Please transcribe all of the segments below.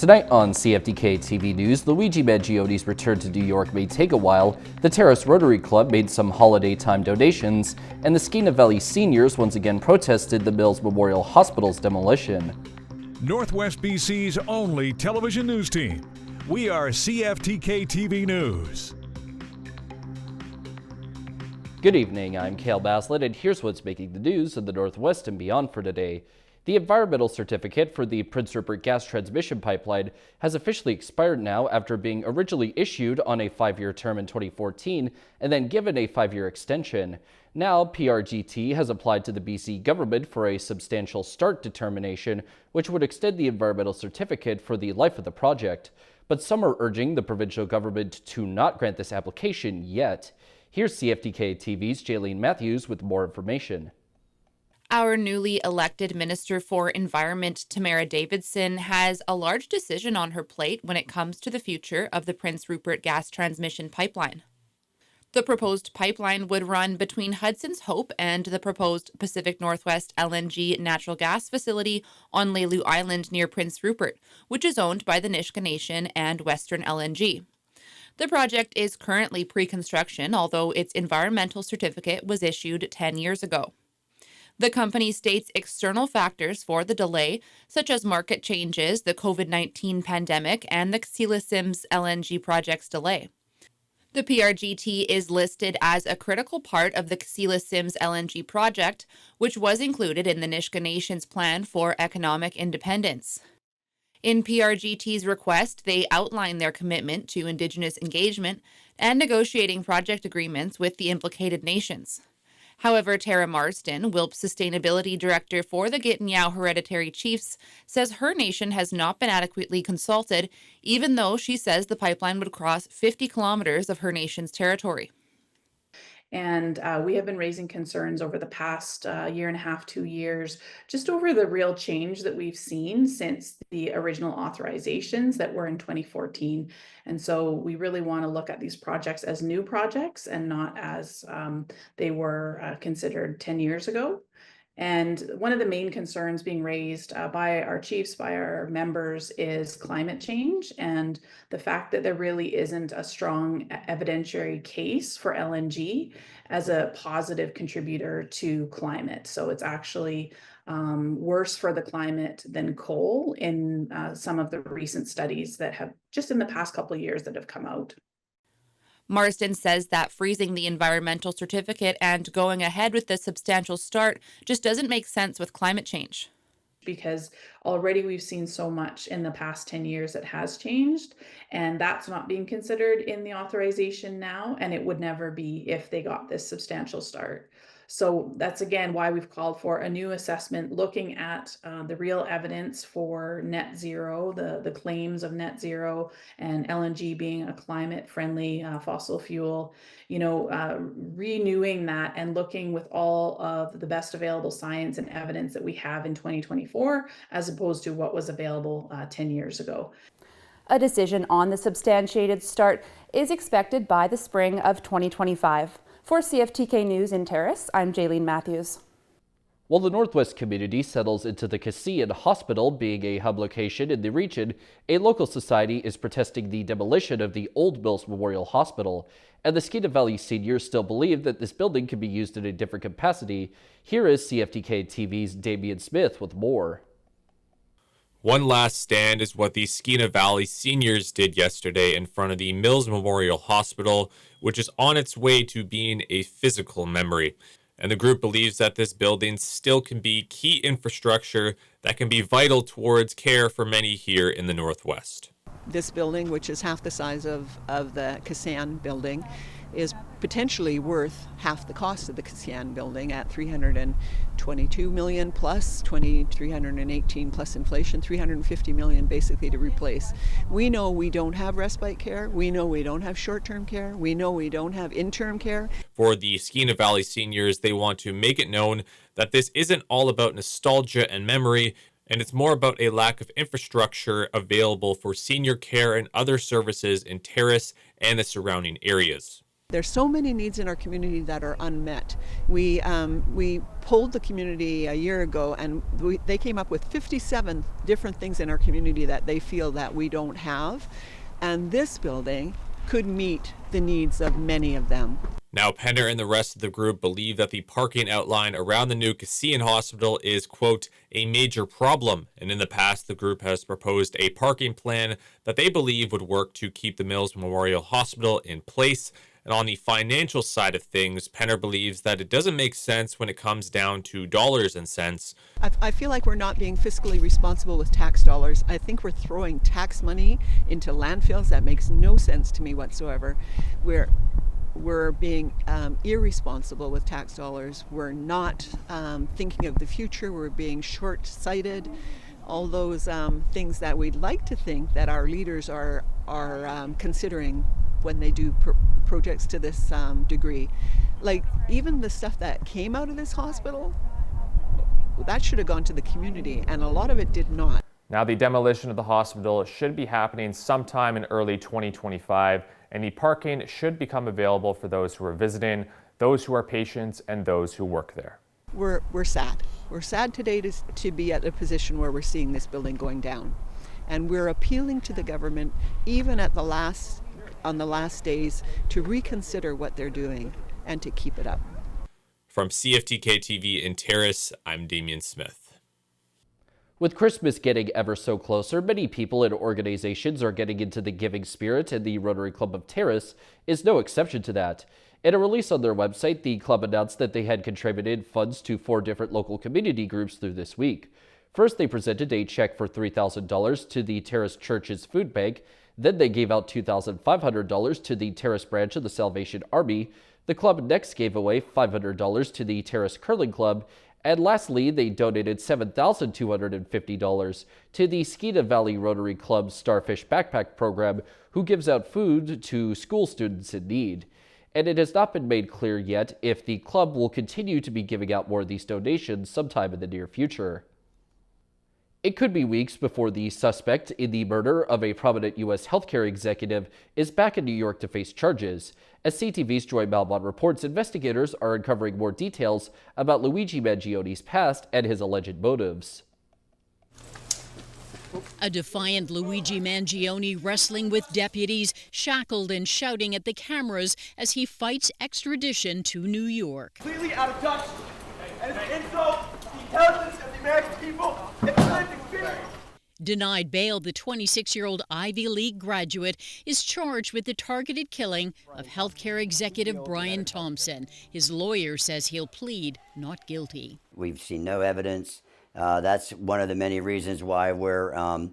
Tonight on CFTK-TV News, Luigi Mangiotti's return to New York may take a while, the Terrace Rotary Club made some holiday time donations, and the Skeena Valley seniors once again protested the Mills Memorial Hospital's demolition. Northwest BC's only television news team. We are CFTK-TV News. Good evening, I'm Cale Baslett, and here's what's making the news in the Northwest and beyond for today. The environmental certificate for the Prince Rupert gas transmission pipeline has officially expired now after being originally issued on a 5-year term in 2014 and then given a 5-year extension. Now, PRGT has applied to the BC government for a substantial start determination, which would extend the environmental certificate for the life of the project. But some are urging the provincial government to not grant this application yet. Here's CFTK-TV's Jaylene Matthews with more information. Our newly elected Minister for Environment, Tamara Davidson, has a large decision on her plate when it comes to the future of the Prince Rupert gas transmission pipeline. The proposed pipeline would run between Hudson's Hope and the proposed Pacific Northwest LNG natural gas facility on Lelu Island near Prince Rupert, which is owned by the Nisga'a Nation and Western LNG. The project is currently pre-construction, although its environmental certificate was issued 10 years ago. The company states external factors for the delay, such as market changes, the COVID-19 pandemic, and the Ksila Sims LNG project's delay. The PRGT is listed as a critical part of the Ksila Sims LNG project, which was included in the Nisga'a Nation's plan for economic independence. In PRGT's request, they outline their commitment to Indigenous engagement and negotiating project agreements with the implicated nations. However, Tara Marsden, WILP's Sustainability Director for the Gittinyao Hereditary Chiefs, says her nation has not been adequately consulted, even though she says the pipeline would cross 50 kilometers of her nation's territory. And we have been raising concerns over the past year and a half, 2 years, just over the real change that we've seen since the original authorizations that were in 2014. And so we really want to look at these projects as new projects and not as they were considered 10 years ago. And one of the main concerns being raised by our chiefs, by our members, is climate change and the fact that there really isn't a strong evidentiary case for LNG as a positive contributor to climate. So it's actually worse for the climate than coal in some of the recent studies that have just in the past couple of years that have come out. Marsden says that freezing the environmental certificate and going ahead with the substantial start just doesn't make sense with climate change. Because already we've seen so much in the past 10 years that has changed, and that's not being considered in the authorization now, and it would never be if they got this substantial start. So that's again why we've called for a new assessment looking at the real evidence for net zero, the claims of net zero and LNG being a climate friendly fossil fuel, renewing that and looking with all of the best available science and evidence that we have in 2024 as opposed to what was available 10 years ago. A decision on the substantiated start is expected by the spring of 2025. For CFTK News in Terrace, I'm Jaylene Matthews. While the Northwest community settles into the Cassian Hospital being a hub location in the region, a local society is protesting the demolition of the old Mills Memorial Hospital, and the Skeena Valley seniors still believe that this building can be used in a different capacity. Here is CFTK-TV's Damian Smith with more. One last stand is what the Skeena Valley seniors did yesterday in front of the Mills Memorial Hospital, which is on its way to being a physical memory. And the group believes that this building still can be key infrastructure that can be vital towards care for many here in the Northwest. This building, which is half the size of the Cassian building, is potentially worth half the cost of the Cassian building at $322 million plus 318 plus inflation, $350 million basically to replace. We know we don't have respite care. We know we don't have short-term care. We know we don't have interim care. For the Skeena Valley seniors, they want to make it known that this isn't all about nostalgia and memory, and it's more about a lack of infrastructure available for senior care and other services in Terrace and the surrounding areas. There's so many needs in our community that are unmet. We polled the community a year ago, and they came up with 57 different things in our community that they feel that we don't have. And this building could meet the needs of many of them. Now, Penner and the rest of the group believe that the parking outline around the new Cassian Hospital is, quote, a major problem. And in the past, the group has proposed a parking plan that they believe would work to keep the Mills Memorial Hospital in place. And on the financial side of things, Penner believes that it doesn't make sense when it comes down to dollars and cents. I feel like we're not being fiscally responsible with tax dollars. I think we're throwing tax money into landfills. That makes no sense to me whatsoever. We're being irresponsible with tax dollars. We're not thinking of the future. We're being short-sighted. All those things that we'd like to think that our leaders are considering when they do projects to this degree. Like even the stuff that came out of this hospital, that should have gone to the community, and a lot of it did not. Now, the demolition of the hospital should be happening sometime in early 2025, and the parking should become available for those who are visiting, those who are patients, and those who work there. We're sad. We're sad today to be at a position where we're seeing this building going down. And we're appealing to the government, even on the last days, to reconsider what they're doing and to keep it up. From CFTK-TV in Terrace, I'm Damian Smith. With Christmas getting ever so closer, many people and organizations are getting into the giving spirit, and the Rotary Club of Terrace is no exception to that. In a release on their website, the club announced that they had contributed funds to 4 different local community groups through this week. First, they presented a check for $3,000 to the Terrace Church's food bank. Then they gave out $2,500 to the Terrace branch of the Salvation Army. The club next gave away $500 to the Terrace Curling Club. And lastly, they donated $7,250 to the Skeena Valley Rotary Club's Starfish Backpack Program, who gives out food to school students in need. And it has not been made clear yet if the club will continue to be giving out more of these donations sometime in the near future. It could be weeks before the suspect in the murder of a prominent U.S. healthcare executive is back in New York to face charges. As CTV's Joy Malmont reports, investigators are uncovering more details about Luigi Mangioni's past and his alleged motives. A defiant Luigi Mangioni wrestling with deputies, shackled and shouting at the cameras as he fights extradition to New York. Completely out of touch, and it's an insult to the intelligence of the American people and the lived experience. Denied bail, the 26-year-old Ivy League graduate is charged with the targeted killing of healthcare executive Brian Thompson. His lawyer says he'll plead not guilty. We've seen no evidence. That's one of the many reasons why we're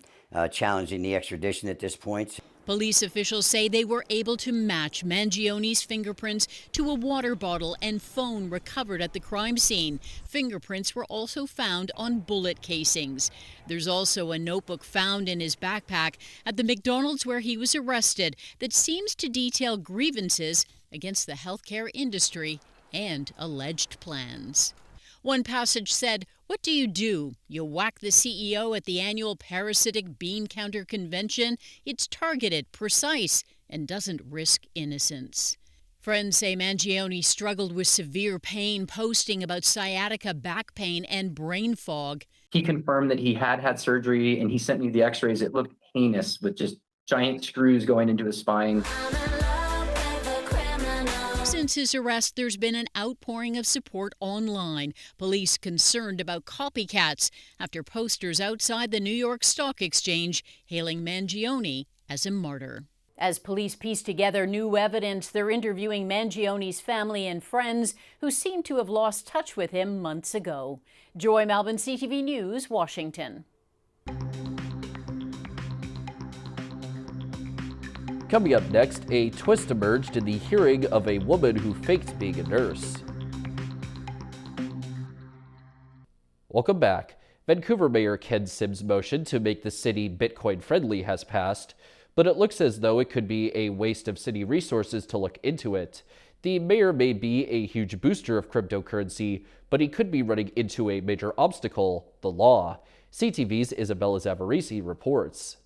challenging the extradition at this point. Police officials say they were able to match Mangioni's fingerprints to a water bottle and phone recovered at the crime scene. Fingerprints were also found on bullet casings. There's also a notebook found in his backpack at the McDonald's where he was arrested that seems to detail grievances against the healthcare industry and alleged plans. One passage said, "What do? You whack the CEO at the annual parasitic bean counter convention? It's targeted, precise, and doesn't risk innocence." Friends say Mangioni struggled with severe pain, posting about sciatica, back pain, and brain fog. He confirmed that he had surgery, and he sent me the x-rays. It looked heinous with just giant screws going into his spine. Since his arrest, there's been an outpouring of support online. Police concerned about copycats after posters outside the New York Stock Exchange hailing Mangioni as a martyr. As police piece together new evidence, they're interviewing Mangioni's family and friends who seem to have lost touch with him months ago. Joy Malvin, CTV News, Washington. Coming up next, a twist emerged in the hearing of a woman who faked being a nurse. Welcome back. Vancouver Mayor Ken Sims' motion to make the city Bitcoin friendly has passed, but it looks as though it could be a waste of city resources to look into it. The mayor may be a huge booster of cryptocurrency, but he could be running into a major obstacle, the law. CTV's Isabella Zavarisi reports.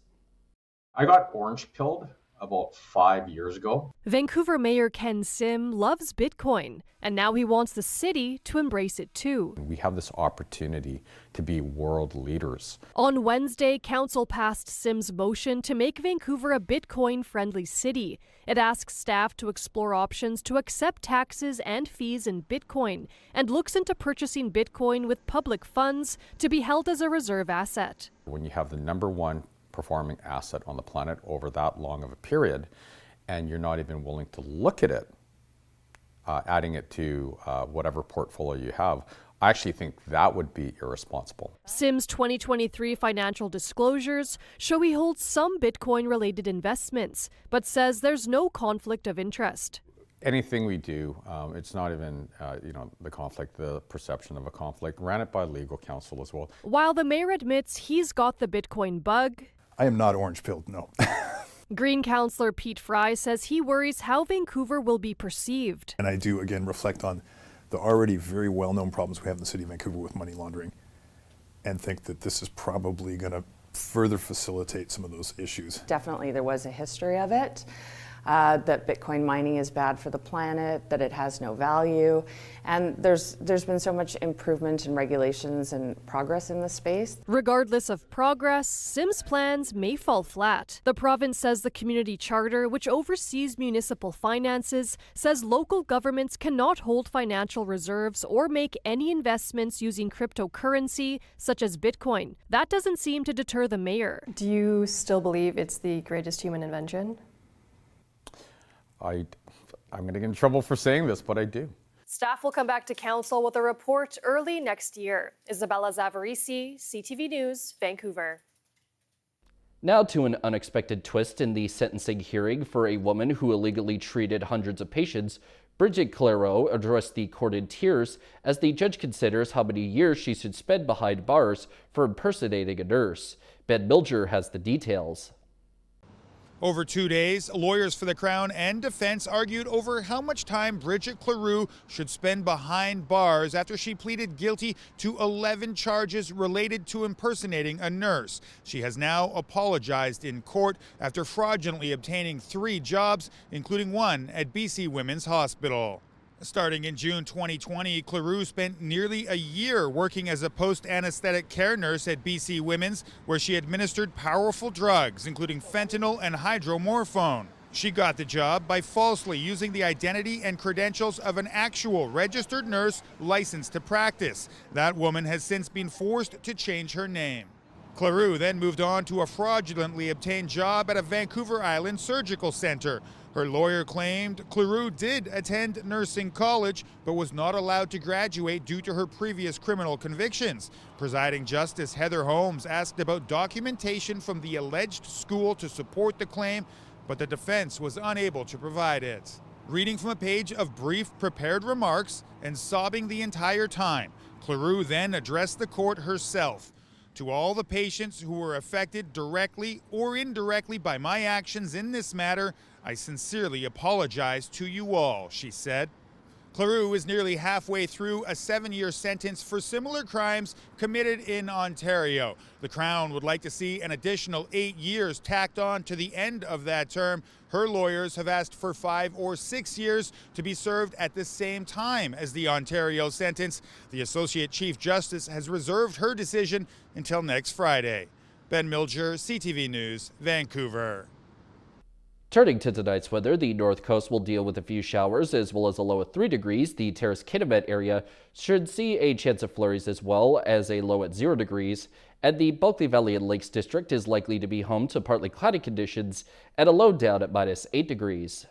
I got orange pilled about 5 years ago. Vancouver Mayor Ken Sim loves Bitcoin, and now he wants the city to embrace it too. We have this opportunity to be world leaders. On Wednesday, Council passed Sim's motion to make Vancouver a Bitcoin-friendly city. It asks staff to explore options to accept taxes and fees in Bitcoin and looks into purchasing Bitcoin with public funds to be held as a reserve asset. When you have the #1 performing asset on the planet over that long of a period, and you're not even willing to look at it, adding it to whatever portfolio you have, I actually think that would be irresponsible. Sim's 2023 financial disclosures show he holds some Bitcoin-related investments, but says there's no conflict of interest. Anything we do, it's not even, the conflict, the perception of a conflict. Ran it by legal counsel as well. While the mayor admits he's got the Bitcoin bug, I am not orange-pilled, no. Green councillor Pete Fry says he worries how Vancouver will be perceived. And I do, again, reflect on the already very well-known problems we have in the city of Vancouver with money laundering, and think that this is probably going to further facilitate some of those issues. Definitely there was a history of it, that Bitcoin mining is bad for the planet, that it has no value, and there's been so much improvement in regulations and progress in this space. Regardless of progress, Sim's plans may fall flat. The province says the community charter, which oversees municipal finances, says local governments cannot hold financial reserves or make any investments using cryptocurrency, such as Bitcoin. That doesn't seem to deter the mayor. Do you still believe it's the greatest human invention? I'm going to get in trouble for saying this, but I do. Staff will come back to council with a report early next year. Isabella Zavarisi, CTV News, Vancouver. Now to an unexpected twist in the sentencing hearing for a woman who illegally treated hundreds of patients. Bridget Clairot addressed the court in tears as the judge considers how many years she should spend behind bars for impersonating a nurse. Ben Milger has the details. Over 2 days, lawyers for the Crown and defense argued over how much time Bridget Clairot should spend behind bars after she pleaded guilty to 11 charges related to impersonating a nurse. She has now apologized in court after fraudulently obtaining 3 jobs, including one at BC Women's Hospital. Starting in June 2020, Clairot spent nearly a year working as a post-anesthetic care nurse at BC Women's, where she administered powerful drugs, including fentanyl and hydromorphone. She got the job by falsely using the identity and credentials of an actual registered nurse licensed to practice. That woman has since been forced to change her name. Clairot then moved on to a fraudulently obtained job at a Vancouver Island surgical center. Her lawyer claimed Clairot did attend nursing college, but was not allowed to graduate due to her previous criminal convictions. Presiding Justice Heather Holmes asked about documentation from the alleged school to support the claim, but the defense was unable to provide it. Reading from a page of brief prepared remarks and sobbing the entire time, Clairot then addressed the court herself. To all the patients who were affected directly or indirectly by my actions in this matter, I sincerely apologize to you all, she said. Clairot is nearly halfway through a 7-year sentence for similar crimes committed in Ontario. The Crown would like to see an additional 8 years tacked on to the end of that term. Her lawyers have asked for 5 or 6 years to be served at the same time as the Ontario sentence. The Associate Chief Justice has reserved her decision until next Friday. Ben Milger, CTV News, Vancouver. Turning to tonight's weather, the North Coast will deal with a few showers as well as a low of 3 degrees. The Terrace-Kitimat area should see a chance of flurries as well as a low at 0 degrees. And the Bulkley Valley and Lakes District is likely to be home to partly cloudy conditions at a low down at -8 degrees.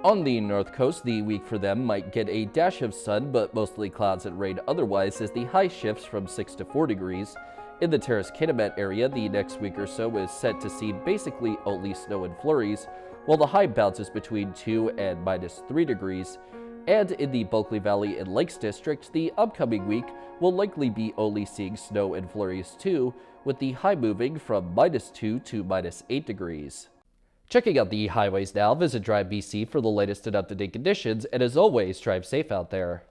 On the North Coast, the week for them might get a dash of sun, but mostly clouds and rain otherwise as the high shifts from 6 to 4 degrees. In the Terrace-Kitimat area, the next week or so is set to see basically only snow and flurries, while the high bounces between 2 and -3 degrees. And in the Bulkley Valley and Lakes District, the upcoming week will likely be only seeing snow and flurries too, with the high moving from -2 to -8 degrees. Checking out the highways now, visit Drive BC for the latest and up-to-date conditions, and as always, drive safe out there.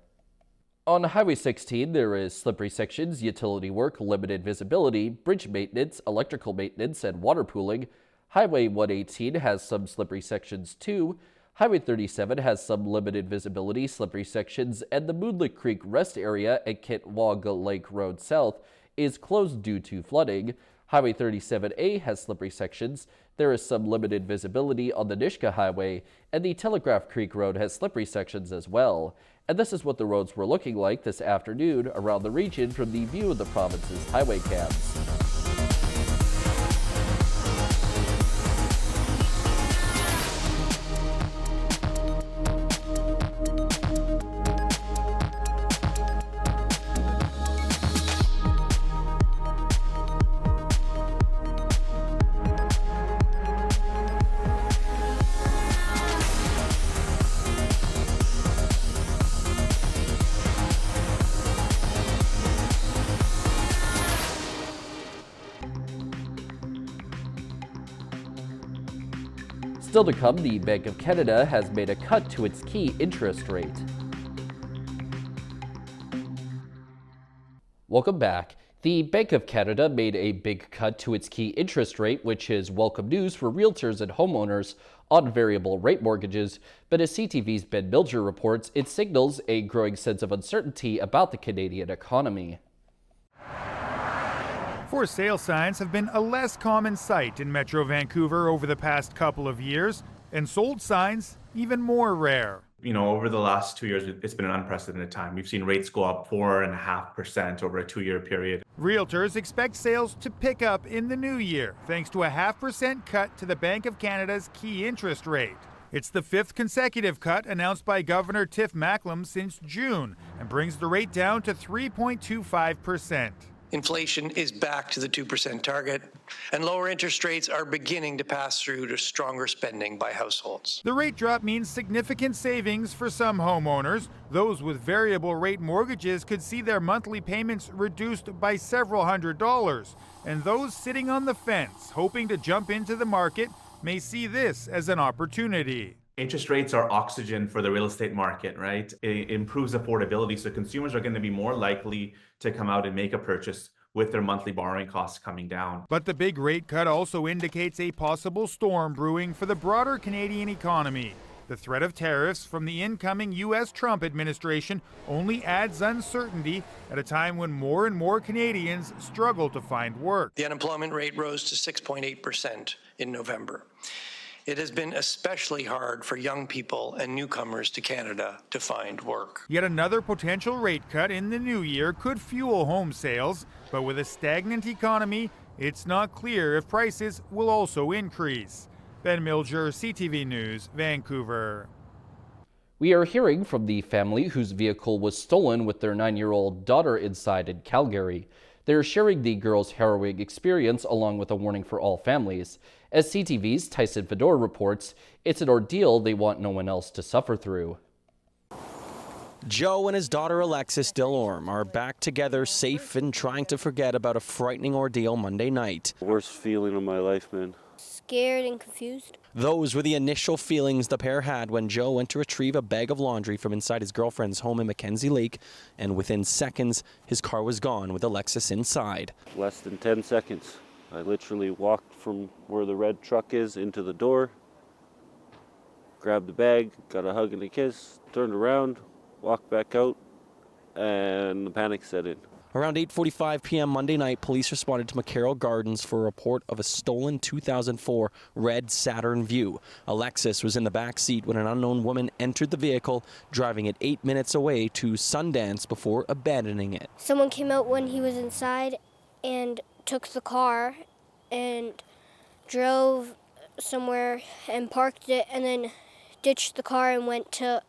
On Highway 16, there is slippery sections, utility work, limited visibility, bridge maintenance, electrical maintenance, and water pooling. Highway 118 has some slippery sections too. Highway 37 has some limited visibility slippery sections, and the Moonlit Creek rest area at Kitwag Lake Road South is closed due to flooding. Highway 37A has slippery sections. There is some limited visibility on the Nishka Highway, and the Telegraph Creek Road has slippery sections as well. And this is what the roads were looking like this afternoon around the region from the view of the province's highway cams. Still to come, the Bank of Canada has made a cut to its key interest rate. Welcome back. The Bank of Canada made a big cut to its key interest rate, which is welcome news for realtors and homeowners on variable rate mortgages. But as CTV's Ben Milger reports, it signals a growing sense of uncertainty about the Canadian economy. For sale signs have been a less common sight in Metro Vancouver over the past couple of years, and sold signs even more rare. You know, over the last 2 years, it's been an unprecedented time. We've seen rates go up 4.5% over a 2-year period. Realtors expect sales to pick up in the new year, thanks to a 0.5% cut to the Bank of Canada's key interest rate. It's the 5th consecutive cut announced by Governor Tiff Macklem since June, and brings the rate down to 3.25%. Inflation is back to the 2% target, and lower interest rates are beginning to pass through to stronger spending by households. The rate drop means significant savings for some homeowners. Those with variable rate mortgages could see their monthly payments reduced by several $100s, and those sitting on the fence hoping to jump into the market may see this as an opportunity. Interest rates are oxygen for the real estate market, right? It improves affordability, so consumers are going to be more likely to come out and make a purchase with their monthly borrowing costs coming down. But the big rate cut also indicates a possible storm brewing for the broader Canadian economy. The threat of tariffs from the incoming U.S. Trump administration only adds uncertainty at a time when more and more Canadians struggle to find work. The unemployment rate rose to 6.8% in November. It has been especially hard for young people and newcomers to Canada to find work. Yet another potential rate cut in the new year could fuel home sales, but with a stagnant economy, it's not clear if prices will also increase. Ben Milger, CTV News, Vancouver. We are hearing from the family whose vehicle was stolen with their 9-year-old daughter inside in Calgary. They're sharing the girl's harrowing experience along with a warning for all families. As CTV's Tyson Fedor reports, it's an ordeal they want no one else to suffer through. Joe and his daughter Alexis Delorme are back together, safe and trying to forget about a frightening ordeal Monday night. Worst feeling of my life, man. Scared and confused. Those were the initial feelings the pair had when Joe went to retrieve a bag of laundry from inside his girlfriend's home in Mackenzie Lake, and within seconds, his car was gone with Alexis inside. Less than 10 seconds. I literally walked from where the red truck is into the door, grabbed the bag, got a hug and a kiss, turned around, walked back out, and the panic set in. Around 8:45 p.m. Monday night, police responded to McCarroll Gardens for a report of a stolen 2004 red Saturn Vue. Alexis was in the back seat when an unknown woman entered the vehicle, driving it 8 minutes away to Sundance before abandoning it. Someone came out when he was inside and took the car and drove somewhere and parked it and then ditched the car and went to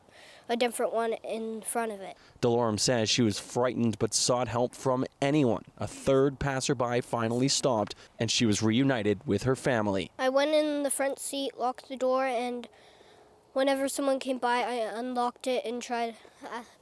a different one in front of it. Delorme says she was frightened but sought help from anyone. A third passerby finally stopped, and she was reunited with her family. I went in the front seat, locked the door, and whenever someone came by, I unlocked it and tried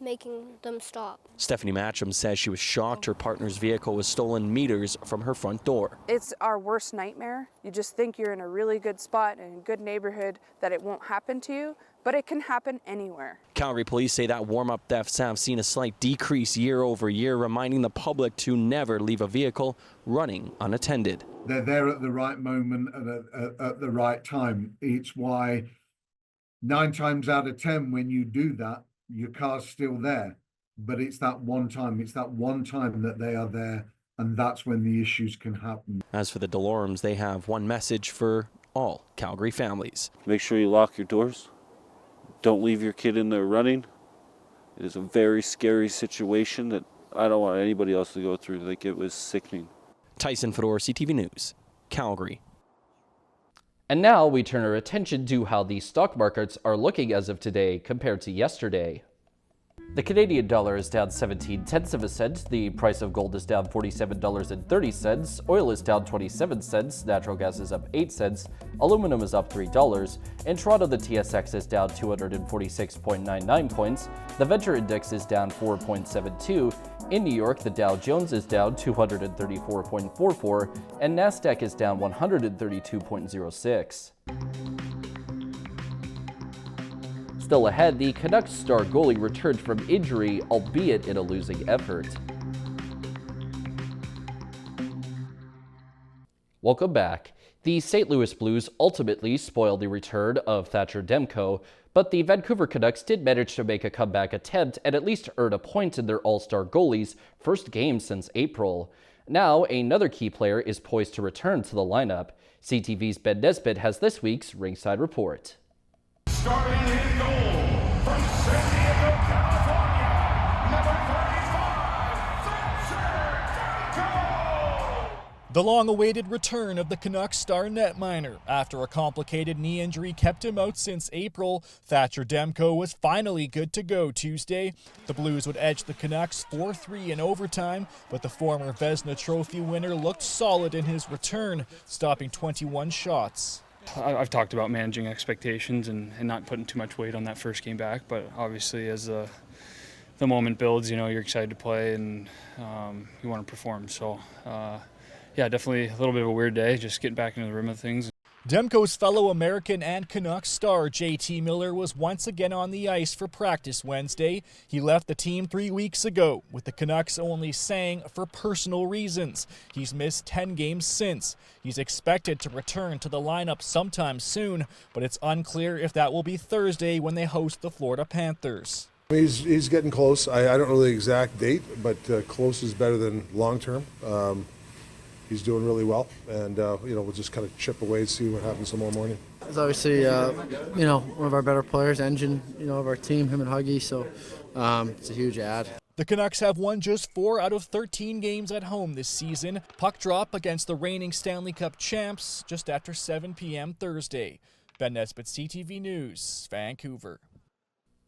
making them stop. Stephanie Matcham says she was shocked her partner's vehicle was stolen meters from her front door. It's our worst nightmare. You just think you're in a really good spot and a good neighborhood that it won't happen to you, but it can happen anywhere. Calgary police say that warm-up thefts have seen a slight decrease year over year, reminding the public to never leave a vehicle running unattended. They're there at the right moment and at the right time. It's why 9 times out of 10 when you do that, your car's still there. But it's that one time that they are there, and that's when the issues can happen. As for the DeLormes, they have one message for all Calgary families. Make sure you lock your doors. Don't leave your kid in there running. It is a very scary situation that I don't want anybody else to go through. Like, it was sickening. Tyson Fedor, CTV News, Calgary. And now we turn our attention to how the stock markets are looking as of today compared to yesterday. The Canadian dollar is down 17/10 of a cent, the price of gold is down $47.30, oil is down 27 cents, natural gas is up 8 cents, aluminum is up $3. In Toronto, the TSX is down 246.99 points, the Venture Index is down 4.72, in New York, the Dow Jones is down 234.44, and NASDAQ is down 132.06. Still ahead, the Canucks star goalie returned from injury, albeit in a losing effort. Welcome back. The St. Louis Blues ultimately spoiled the return of Thatcher Demko, but the Vancouver Canucks did manage to make a comeback attempt and at least earn a point in their all-star goalie's first game since April. Now, another key player is poised to return to the lineup. CTV's Ben Nesbitt has this week's Ringside Report. Starting in goal from San Diego, California, number 35, Thatcher Demko! The long-awaited return of the Canucks star netminer. After a complicated knee injury kept him out since April, Thatcher Demko was finally good to go Tuesday. The Blues would edge the Canucks 4-3 in overtime, but the former Vezina Trophy winner looked solid in his return, stopping 21 shots. I've talked about managing expectations and not putting too much weight on that first game back, but obviously as the moment builds, you're excited to play and you want to perform. So, yeah, definitely a little bit of a weird day, just getting back into the rhythm of things. Demko's fellow American and Canucks star JT Miller was once again on the ice for practice Wednesday. He left the team 3 weeks ago, with the Canucks only saying for personal reasons. He's missed 10 games since. He's expected to return to the lineup sometime soon, but it's unclear if that will be Thursday when they host the Florida Panthers. He's getting close. I don't know the exact date, but close is better than long term. He's doing really well, and we'll just kind of chip away and see what happens tomorrow morning. He's obviously, one of our better players, engine, of our team, him and Huggy, so it's a huge add. The Canucks have won just 4 out of 13 games at home this season. Puck drop against the reigning Stanley Cup champs just after 7 p.m. Thursday. Ben Nesbitt, CTV News, Vancouver.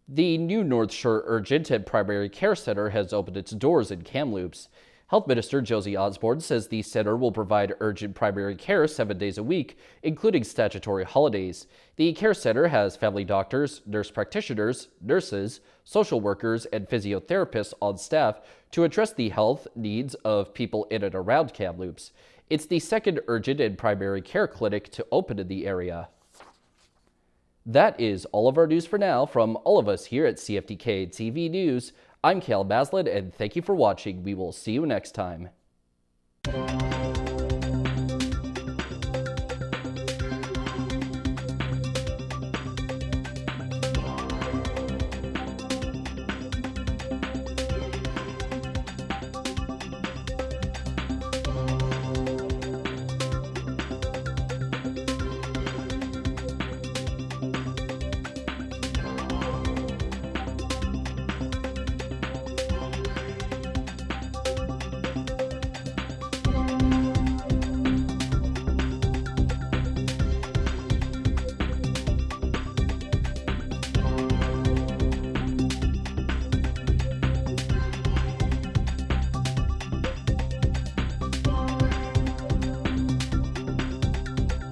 The new North Shore Urgent and Primary Care Center has opened its doors in Kamloops. Health Minister Josie Osborne says the center will provide urgent primary care 7 days a week, including statutory holidays. The care center has family doctors, nurse practitioners, nurses, social workers, and physiotherapists on staff to address the health needs of people in and around Kamloops. It's the second urgent and primary care clinic to open in the area. That is all of our news for now from all of us here at CFTK-TV News. I'm Cale Maslin, and thank you for watching. We will see you next time.